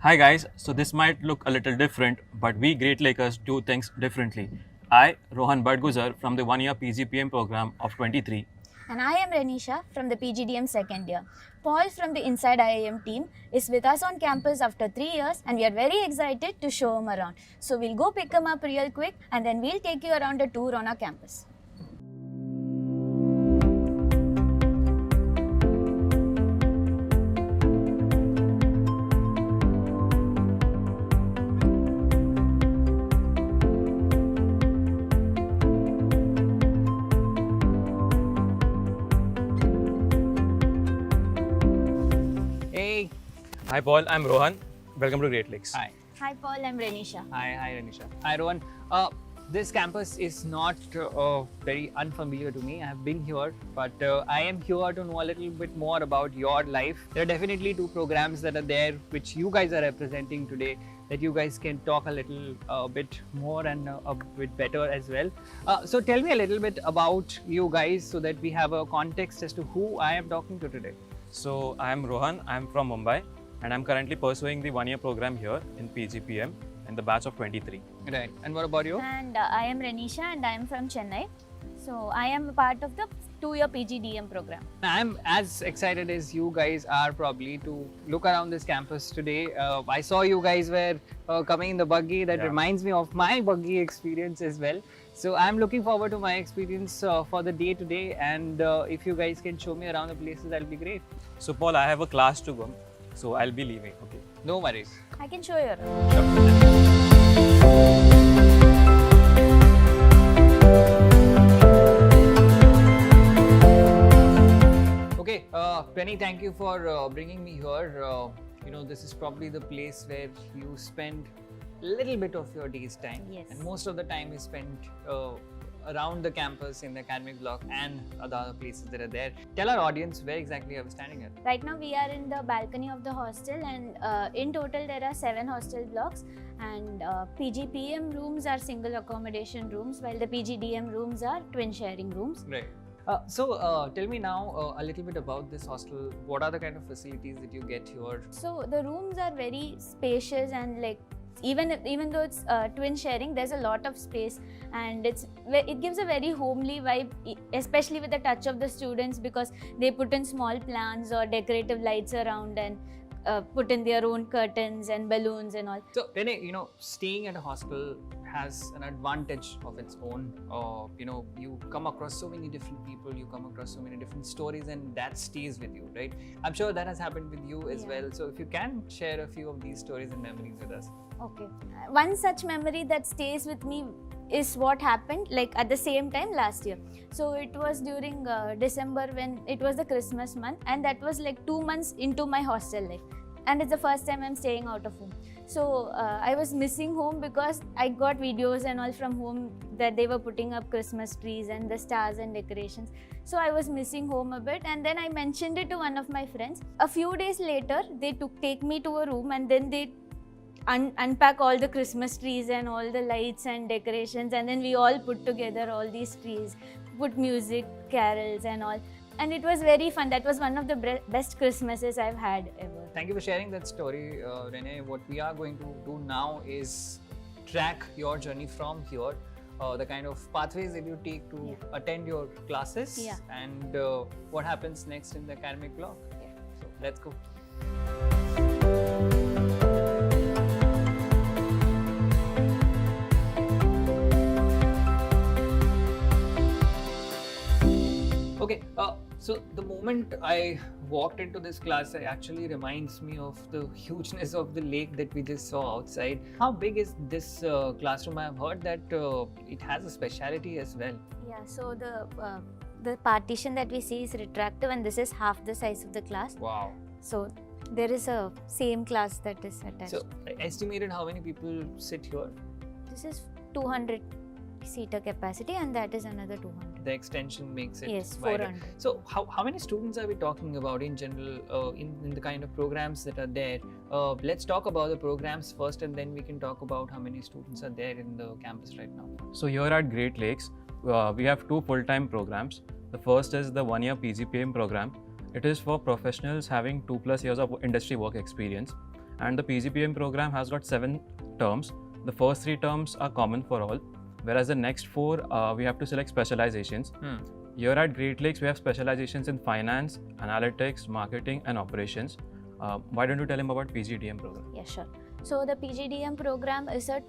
Hi guys, so this might look a little different, but we Great Lakers do things differently. I, Rohan Badguzar from the 1 year PGPM program of 23. And I am Renisha from the PGDM second year. Paul from the Inside IIM team is with us on campus after 3 years and we are very excited to show him around. So we'll go pick him up real quick and then we'll take you around a tour on our campus. Hey. Hi Paul, I'm Rohan. Welcome to Great Lakes. Hi. Hi Paul, I'm Renisha. Hi, Renisha. Hi, Rohan. This campus is not very unfamiliar to me. I have been here, but I am here to know a little bit more about your life. There are definitely two programs that are there which you guys are representing today that you guys can talk a little bit more and a bit better as well. So tell me a little bit about you guys so that we have a context as to who I am talking to today. So I'm Rohan, I'm from Mumbai and I'm currently pursuing the 1 year program here in PGPM in the batch of 23. Right. And what about you? And I am Renisha and I am from Chennai. So I am a part of the 2-year PGDM program. I'm as excited as you guys are probably to look around this campus today. I saw you guys were coming in the buggy. That reminds me of my buggy experience as well. So I'm looking forward to my experience for the day today. And if you guys can show me around the places, that'll be great. So Paul, I have a class to go, so I'll be leaving. Okay. No worries. I can show you around. Okay, Penny, thank you for bringing me here. This is probably the place where you spend a little bit of your day's time. Yes. And most of the time is spent around the campus in the academic block and the other places that are there. Tell our audience where exactly are we standing at? Right now we are in the balcony of the hostel and in total there are 7 hostel blocks and PGPM rooms are single accommodation rooms while the PGDM rooms are twin sharing rooms. Right. So tell me now a little bit about this hostel. What are the kind of facilities that you get here? So the rooms are very spacious and like even though it's twin sharing, there's a lot of space and it gives a very homely vibe, especially with the touch of the students because they put in small plants or decorative lights around and put in their own curtains and balloons and all. So, Rene, staying at a hostel has an advantage of its own. You come across so many different people, you come across so many different stories, and that stays with you, right? I'm sure that has happened with you as well. So, if you can share a few of these stories and memories with us. Okay. One such memory that stays with me is what happened like at the same time last year. So it was during December when it was the Christmas month and that was like 2 months into my hostel life. And it's the first time I'm staying out of home. So I was missing home because I got videos and all from home that they were putting up Christmas trees and the stars and decorations. So I was missing home a bit and then I mentioned it to one of my friends. A few days later, they take me to a room and then they unpack all the Christmas trees and all the lights and decorations and then we all put together all these trees, put music, carols and all. And it was very fun. That was one of the best Christmases I've had ever. Thank you for sharing that story, Rene. What we are going to do now is track your journey from here, the kind of pathways that you take to attend your classes and what happens next in the academic block. So let's go. Okay, so the moment I walked into this class, it actually reminds me of the hugeness of the lake that we just saw outside. How big is this classroom? I've heard that it has a speciality as well. Yeah, so the partition that we see is retractive and this is half the size of the class. Wow. So there is a same class that is attached. So estimated how many people sit here? This is 200 seater capacity and that is another 200. The extension makes it wider. 400. So how many students are we talking about in general in the kind of programs that are there? Let's talk about the programs first and then we can talk about how many students are there in the campus right now. So here at Great Lakes, we have 2 full-time programs. The first is the 1 year PGPM program. It is for professionals having 2+ years of industry work experience. And the PGPM program has got 7 terms. The first 3 terms are common for all, whereas the next 4 we have to select specializations. Here at Great Lakes, we have specializations in finance, analytics, marketing, and operations. Why don't you tell him about PGDM program? Yeah, sure. So the PGDM program is a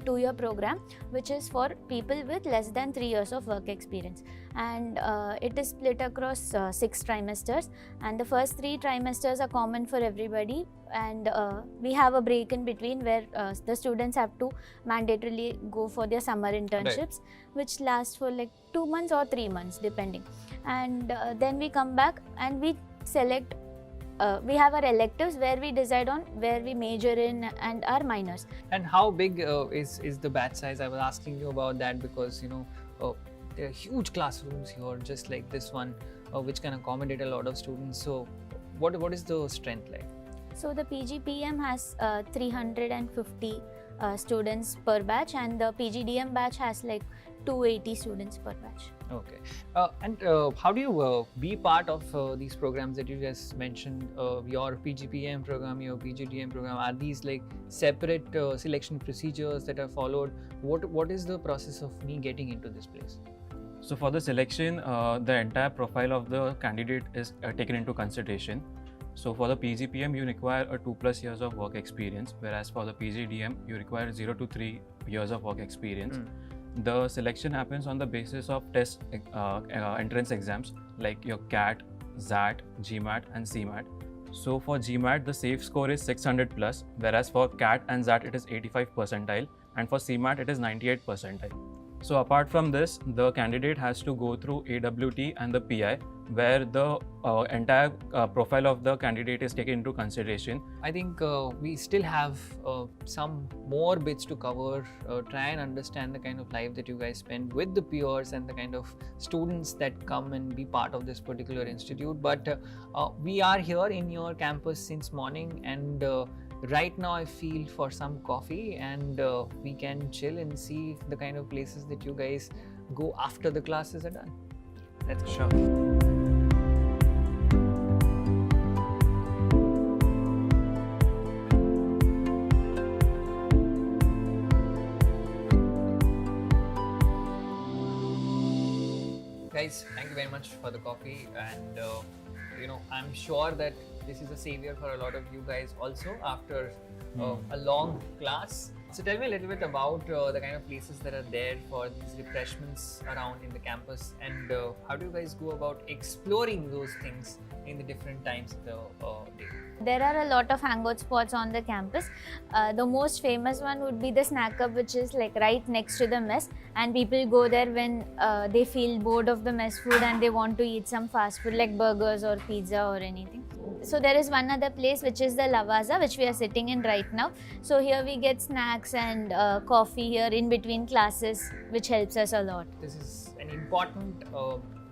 two-year program which is for people with less than 3 years of work experience, and it is split across 6 trimesters, and the first 3 trimesters are common for everybody, and we have a break in between where the students have to mandatorily go for their summer internships, which last for like 2 months or 3 months depending, and then we come back and we select. We have our electives where we decide on where we major in and our minors. And how big is the batch size? I was asking you about that because there are huge classrooms here, just like this one, which can accommodate a lot of students. So, what is the strength like? So the PGPM has 350 students per batch, and the PGDM batch has like 280 students per batch. Okay. And how do you be part of these programs that you just mentioned? Your PGPM program, your PGDM program, are these like separate selection procedures that are followed? What is the process of me getting into this place? So for the selection, the entire profile of the candidate is taken into consideration. So for the PGPM, you require a 2+ years of work experience, whereas for the PGDM, you require 0 to 3 years of work experience. The selection happens on the basis of test entrance exams like your CAT, XAT, GMAT and CMAT. So for GMAT, the safe score is 600 plus, whereas for CAT and XAT it is 85 percentile, and for CMAT it is 98 percentile. So apart from this, the candidate has to go through AWT and the PI, where the entire profile of the candidate is taken into consideration. I think we still have some more bits to cover, try and understand the kind of life that you guys spend with the peers and the kind of students that come and be part of this particular institute. But we are here in your campus since morning, and right now I feel for some coffee, and we can chill and see the kind of places that you guys go after the classes are done. Let's go. Sure. Guys, thank you very much for the coffee, and I'm sure that this is a savior for a lot of you guys also after a long class. So tell me a little bit about the kind of places that are there for these refreshments around in the campus, and how do you guys go about exploring those things in the different times of the day? There are a lot of hangout spots on the campus. The most famous one would be the Snack Up, which is like right next to the mess, and people go there when they feel bored of the mess food and they want to eat some fast food like burgers or pizza or anything. So there is one other place which is the Lavazza, which we are sitting in right now. So here we get snacks and coffee here in between classes, which helps us a lot. This is an important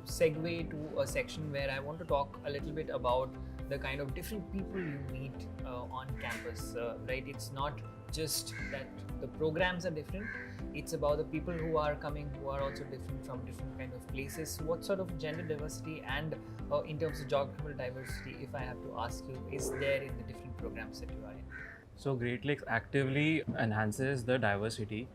segue to a section where I want to talk a little bit about the kind of different people you meet on campus, right? It's not just that the programs are different, it's about the people who are coming who are also different from different kind of places. What sort of gender diversity and in terms of geographical diversity, if I have to ask you, is there in the different programs that you are in? So Great Lakes actively enhances the diversity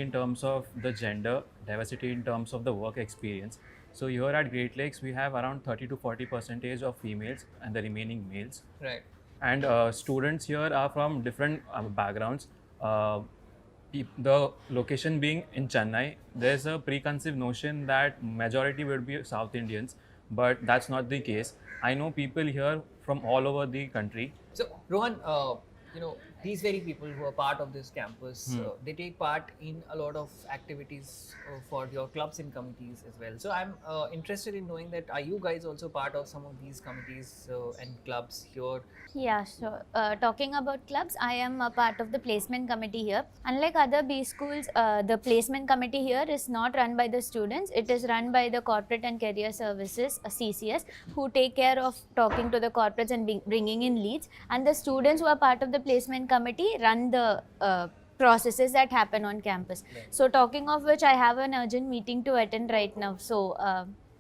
in terms of the gender, diversity in terms of the work experience. So here at Great Lakes, we have around 30 to 40% of females and the remaining males. Right. And students here are from different backgrounds. The location being in Chennai, there's a preconceived notion that majority would be South Indians, but that's not the case. I know people here from all over the country. So Rohan, these very people who are part of this campus, they take part in a lot of activities for your clubs and committees as well. So I'm interested in knowing that, are you guys also part of some of these committees and clubs here? Yeah, so talking about clubs, I am a part of the placement committee here. Unlike other B schools, the placement committee here is not run by the students. It is run by the Corporate and Career Services, CCS, who take care of talking to the corporates and bringing in leads. And the students who are part of the placement committee run the processes that happen on campus. Right. So talking of which, I have an urgent meeting to attend right now. So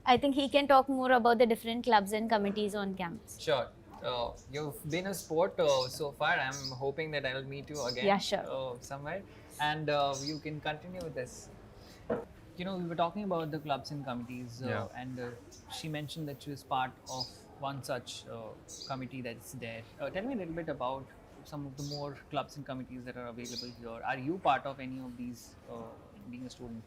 I think he can talk more about the different clubs and committees on campus. Sure. You've been a sport so far. I'm hoping that I'll meet you again. Yeah, sure. Somewhere, and you can continue with this. You know, we were talking about the clubs and committees, Yeah. and she mentioned that she was part of one such committee that's there. Tell me a little bit about some of the more clubs and committees that are available here. Are you part of any of these being a student?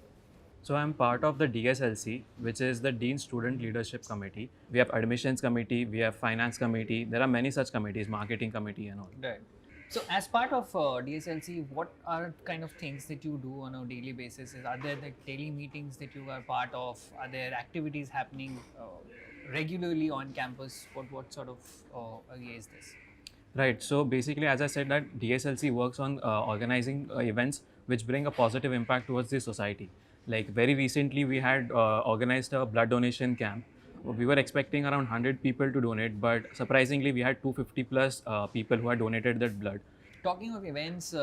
So I'm part of the DSLC, which is the Dean Student Leadership Committee. We have admissions committee, we have finance committee. There are many such committees, marketing committee and all. Right. So, as part of DSLC, what are kind of things that you do on a daily basis? Are there the daily meetings that you are part of? Are there activities happening regularly on campus? What sort of area is this? Right. So basically, as I said, that DSLC works on organizing events which bring a positive impact towards the society. Like very recently, we had organized a blood donation camp. We were expecting around 100 people to donate, but surprisingly, we had 250 plus people who had donated their blood. Talking of events,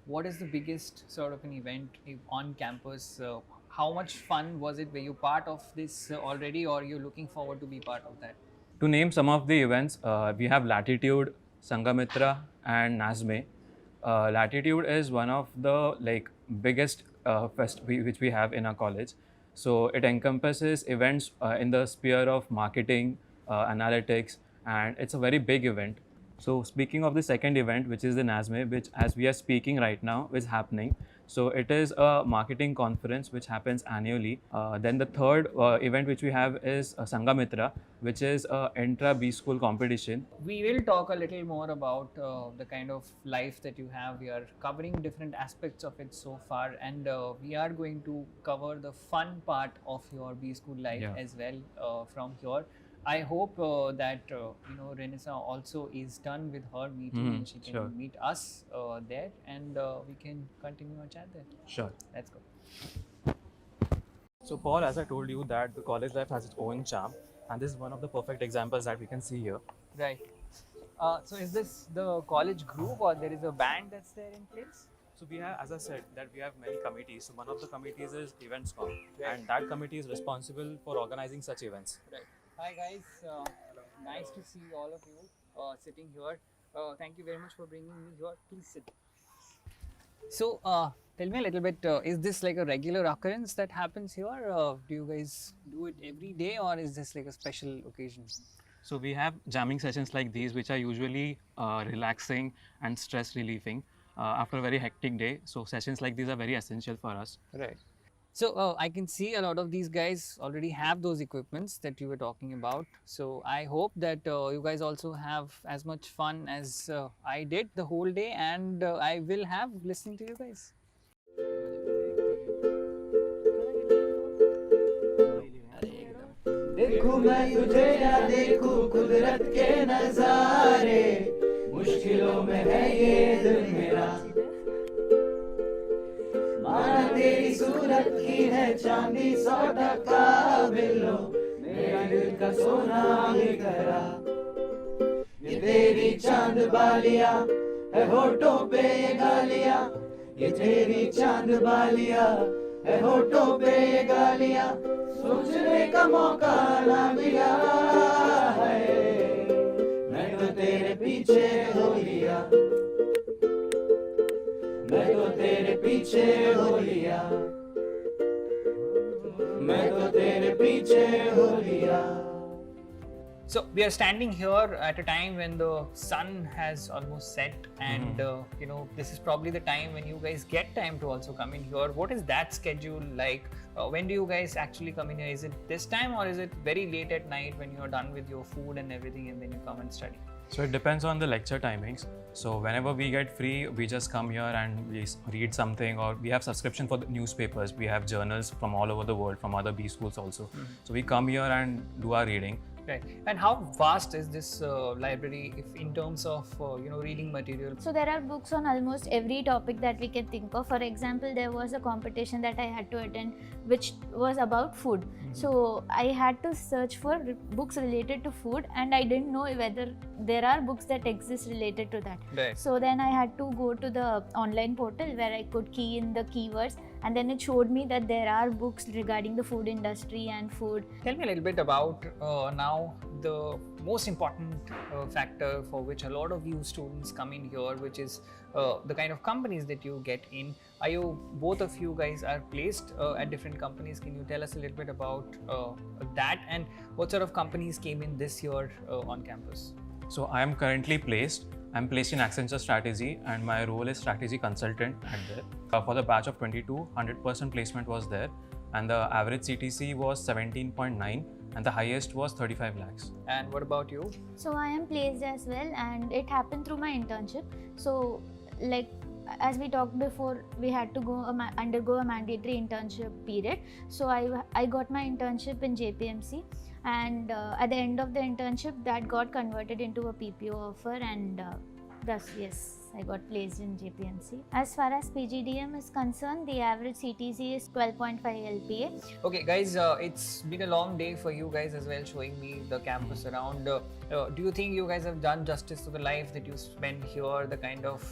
what is the biggest sort of an event on campus? How much fun was it? Were you part of this already, or you're looking forward to be part of that? To name some of the events, we have Latitude, Sangamitra, and Nazme. Latitude is one of the biggest which we have in our college. So it encompasses events in the sphere of marketing, analytics, and it's a very big event. So speaking of the second event, which is the NASME, which as we are speaking right now is happening. So it is a marketing conference which happens annually. Then the third event which we have is Sangamitra, which is a intra B school competition. We will talk a little more about the kind of life that you have. We are covering different aspects of it so far, and we are going to cover the fun part of your B school life as well from here. I hope that Renessa also is done with her meeting and she can meet us there, and we can continue our chat there. Sure. Let's go. So Paul, as I told you that the college life has its own charm, and this is one of the perfect examples that we can see here. Right. So is this the college group, or there is a band that's there in place? So we have, as I said, that we have many committees. So one of the committees is Events Com, and that committee is responsible for organizing such events. Right. Hi guys, nice to see all of you sitting here. Thank you very much for bringing me here. Please sit. So, tell me a little bit, is this like a regular occurrence that happens here? Do you guys do it every day, or is this like a special occasion? So we have jamming sessions like these, which are usually relaxing and stress relieving after a very hectic day. So sessions like these are very essential for us. Right. So I can see a lot of these guys already have those equipments that you were talking about. So I hope that you guys also have as much fun as I did the whole day, and I will have listening to you guys. देखूं मैं तुझे या देखूं कुदरत के नजारे, मुश्किलों में है ये दिल मेरा, माना तेरी सूरत की है चांदी 100% बिल्लो, मेरा दिल का सोना बिखरा, ये तेरी चांद बालियां है होठों पे ये गालियां, ये तेरी चांद बालियां है होठों पे ये गालियां, सोचने का मौका ना मिला है, मैं तो तेरे पीछे हो लिया, मैं तो तेरे पीछे हो लिया, मैं तो तेरे पीछे हो लिया. So we are standing here at a time when the sun has almost set, and this is probably the time when you guys get time to also come in here. What is that schedule like? When do you guys actually come in here? Is it this time, or is it very late at night when you're done with your food and everything and then you come and study? So it depends on the lecture timings. So whenever we get free, we just come here and we read something, or we have subscription for the newspapers. We have journals from all over the world, from other B schools also. So we come here and do our reading. Right. And how vast is this library if in terms of reading material? So there are books on almost every topic that we can think of. For example, there was a competition that I had to attend which was about food. So I had to search for books related to food, and I didn't know whether there are books that exist related to that. Right. So then I had to go to the online portal where I could key in the keywords, and then it showed me that there are books regarding the food industry and food. Tell me a little bit about now the most important factor for which a lot of you students come in here, which is the kind of companies that you get in. Are you, both of you guys are placed at different companies? Can you tell us a little bit about that, and what sort of companies came in this year on campus? So I am currently placed. I'm placed in Accenture Strategy, and my role is strategy consultant at there. For the batch of 22, 100% placement was there, and the average CTC was 17.9, and the highest was 35 lakhs. And what about you? So I am placed as well, and it happened through my internship. So like as we talked before, we had to undergo a mandatory internship period. So I got my internship in JPMC, and at the end of the internship that got converted into a PPO offer, and thus yes, I got placed in JPMC. As far as PGDM is concerned, the average CTC is 12.5 LPA. Okay guys, it's been a long day for you guys as well, showing me the campus around. Do you think you guys have done justice to the life that you spend here, the kind of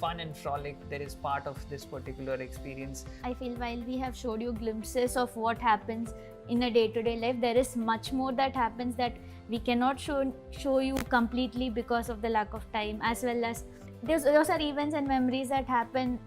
fun and frolic that is part of this particular experience? I feel while we have showed you glimpses of what happens in a day-to-day life, there is much more that happens that we cannot show you completely because of the lack of time, as well as those are events and memories that happen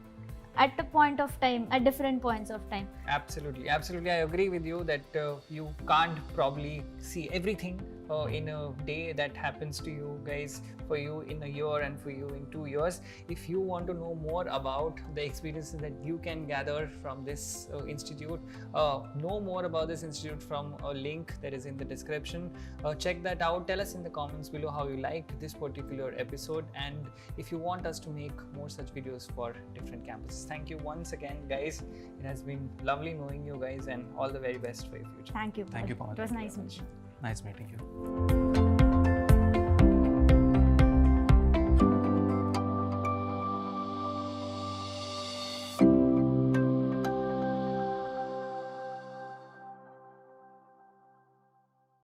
at a point of time, at different points of time. Absolutely, absolutely. I agree with you that you can't probably see everything in a day that happens to you guys, for you in a year and for you in 2 years. If you want to know more about the experiences that you can gather from this institute, know more about this institute from a link that is in the description. Check that out. Tell us in the comments below how you liked this particular episode, and if you want us to make more such videos for different campuses. Thank you once again, guys. It has been lovely knowing you guys, and all the very best for your future. Thank you. Thank you, Pawan. It was nice meeting you. Nice meeting you.